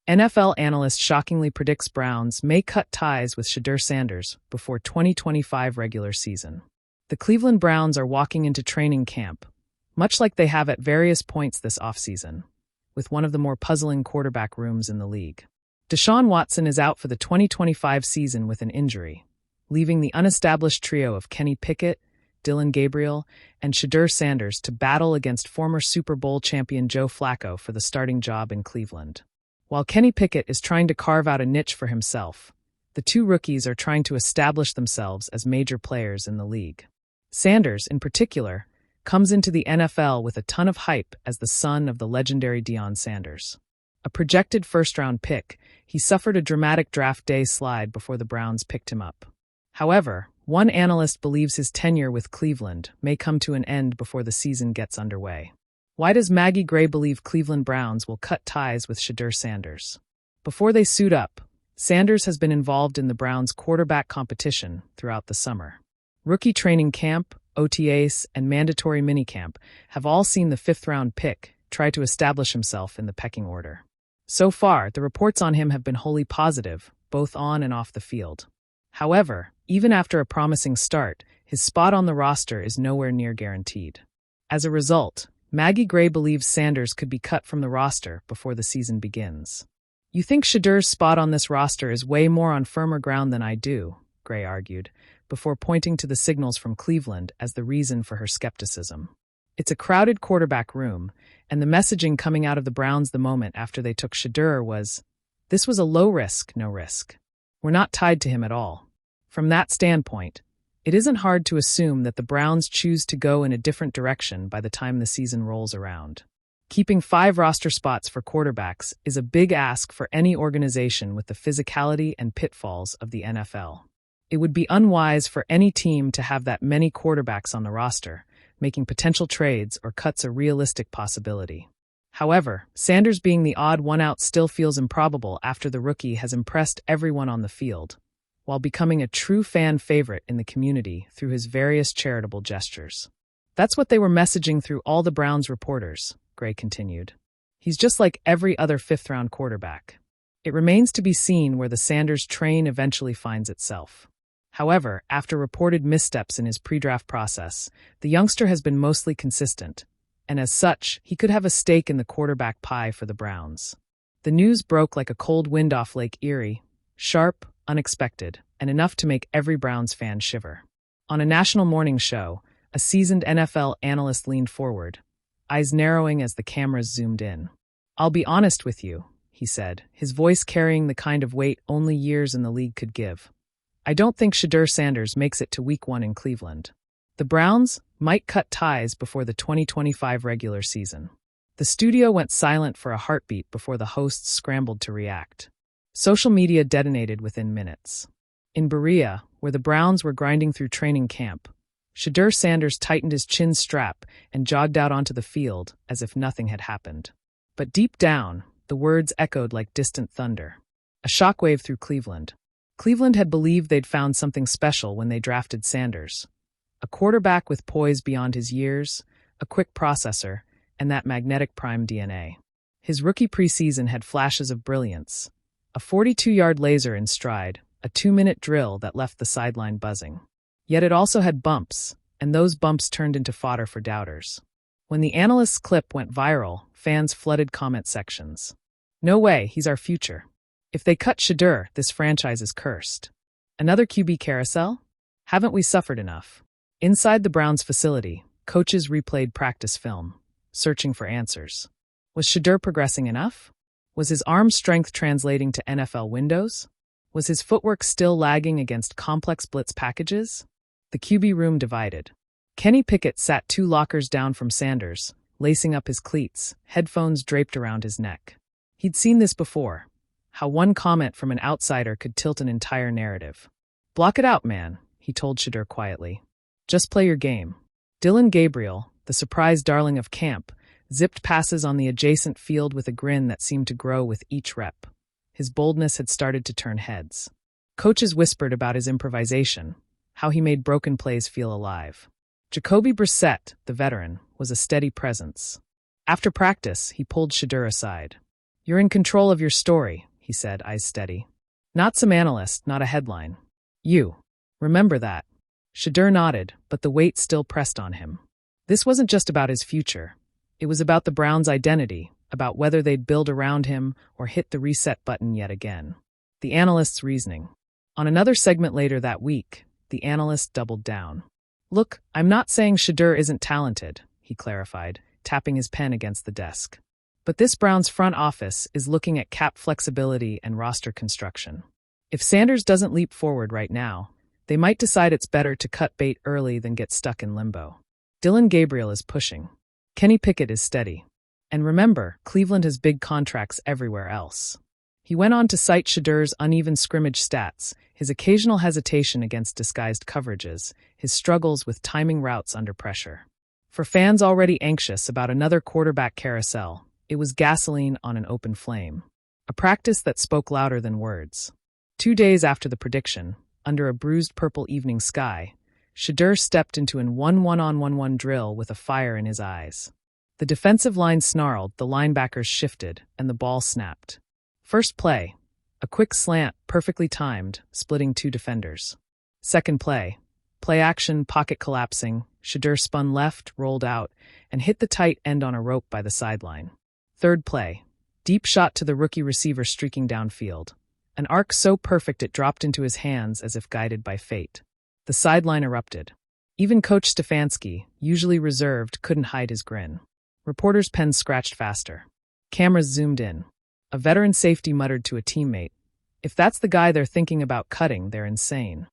NFL Analyst shockingly predicts Browns may cut ties with Shedeur Sanders before 2025 regular season. The Cleveland Browns are walking into training camp, much like they have at various points this offseason, with one of the more puzzling quarterback rooms in the league. Deshaun Watson is out for the 2025 season with an injury, leaving the unestablished trio of Kenny Pickett, Dillon Gabriel, and Shedeur Sanders to battle against former Super Bowl champion Joe Flacco for the starting job in Cleveland. While Kenny Pickett is trying to carve out a niche for himself, the two rookies are trying to establish themselves as major players in the league. Sanders, in particular, comes into the NFL with a ton of hype as the son of the legendary Deion Sanders. A projected first-round pick, he suffered a dramatic draft day slide before the Browns picked him up. However, one analyst believes his tenure with Cleveland may come to an end before the season gets underway. Why does Maggie Gray believe Cleveland Browns will cut ties with Shedeur Sanders? Before they suit up, Sanders has been involved in the Browns' quarterback competition throughout the summer. Rookie training camp, OTAs, and mandatory minicamp have all seen the fifth-round pick try to establish himself in the pecking order. So far, the reports on him have been wholly positive, both on and off the field. However, even after a promising start, his spot on the roster is nowhere near guaranteed. As a result, Maggie Gray believes Sanders could be cut from the roster before the season begins. "You think Shedeur's spot on this roster is way more on firmer ground than I do," Gray argued, before pointing to the signals from Cleveland as the reason for her skepticism. "It's a crowded quarterback room, and the messaging coming out of the Browns the moment after they took Shedeur was, 'This was a low risk, no risk. We're not tied to him at all.' From that standpoint, it isn't hard to assume that the Browns choose to go in a different direction by the time the season rolls around. Keeping 5 roster spots for quarterbacks is a big ask for any organization with the physicality and pitfalls of the NFL. It would be unwise for any team to have that many quarterbacks on the roster, making potential trades or cuts a realistic possibility. However, Sanders being the odd one out still feels improbable after the rookie has impressed everyone on the field, while becoming a true fan favorite in the community through his various charitable gestures. "That's what they were messaging through all the Browns reporters," Gray continued. "He's just like every other fifth-round quarterback. It remains to be seen where the Sanders train eventually finds itself." However, after reported missteps in his pre-draft process, the youngster has been mostly consistent, and as such, he could have a stake in the quarterback pie for the Browns. The news broke like a cold wind off Lake Erie, sharp, unexpected, and enough to make every Browns fan shiver. On a national morning show, a seasoned NFL analyst leaned forward, eyes narrowing as the cameras zoomed in. "I'll be honest with you," he said, his voice carrying the kind of weight only years in the league could give. "I don't think Shedeur Sanders makes it to Week 1 in Cleveland. The Browns might cut ties before the 2025 regular season." The studio went silent for a heartbeat before the hosts scrambled to react. Social media detonated within minutes. In Berea, where the Browns were grinding through training camp, Shedeur Sanders tightened his chin strap and jogged out onto the field as if nothing had happened. But deep down, the words echoed like distant thunder. A shockwave through Cleveland. Cleveland had believed they'd found something special when they drafted Sanders. A quarterback with poise beyond his years, a quick processor, and that magnetic prime DNA. His rookie preseason had flashes of brilliance. A 42-yard laser in stride, a 2-minute drill that left the sideline buzzing. Yet it also had bumps, and those bumps turned into fodder for doubters. When the analyst's clip went viral, fans flooded comment sections. "No way, he's our future. If they cut Shedeur, this franchise is cursed. Another QB carousel? Haven't we suffered enough?" Inside the Browns facility, coaches replayed practice film, searching for answers. Was Shedeur progressing enough? Was his arm strength translating to NFL windows? Was his footwork still lagging against complex blitz packages? The QB room divided. Kenny Pickett sat 2 lockers down from Sanders, lacing up his cleats, headphones draped around his neck. He'd seen this before. How one comment from an outsider could tilt an entire narrative. "Block it out, man," he told Shedeur quietly. "Just play your game." Dillon Gabriel, the surprise darling of camp, zipped passes on the adjacent field with a grin that seemed to grow with each rep. His boldness had started to turn heads. Coaches whispered about his improvisation, how he made broken plays feel alive. Jacoby Brissett, the veteran, was a steady presence. After practice, he pulled Shedeur aside. You're in control of your story, he said, eyes steady. Not some analyst, not a headline. You. Remember that. Shedeur nodded, but the weight still pressed on him. This wasn't just about his future. It was about the Browns' identity, about whether they'd build around him or hit the reset button yet again. The analyst's reasoning. On another segment later that week, the analyst doubled down. Look, I'm not saying Shedeur isn't talented, he clarified, tapping his pen against the desk. But this Browns front office is looking at cap flexibility and roster construction. If Sanders doesn't leap forward right now, they might decide it's better to cut bait early than get stuck in limbo. Dillon Gabriel is pushing. Kenny Pickett is steady. And remember, Cleveland has big contracts everywhere else. He went on to cite Shedeur's uneven scrimmage stats, his occasional hesitation against disguised coverages, his struggles with timing routes under pressure. For fans already anxious about another quarterback carousel, it was gasoline on an open flame. A practice that spoke louder than words. 2 days after the prediction, under a bruised purple evening sky, Shedeur stepped into an 1-1-on-1-1 drill with a fire in his eyes. The defensive line snarled, the linebackers shifted, and the ball snapped. First play, a quick slant, perfectly timed, splitting 2 defenders. Second play action, pocket collapsing, Shedeur spun left, rolled out, and hit the tight end on a rope by the sideline. Third play, deep shot to the rookie receiver streaking downfield. An arc so perfect it dropped into his hands as if guided by fate. The sideline erupted. Even Coach Stefanski, usually reserved, couldn't hide his grin. Reporters' pens scratched faster. Cameras zoomed in. A veteran safety muttered to a teammate, "If that's the guy they're thinking about cutting, they're insane."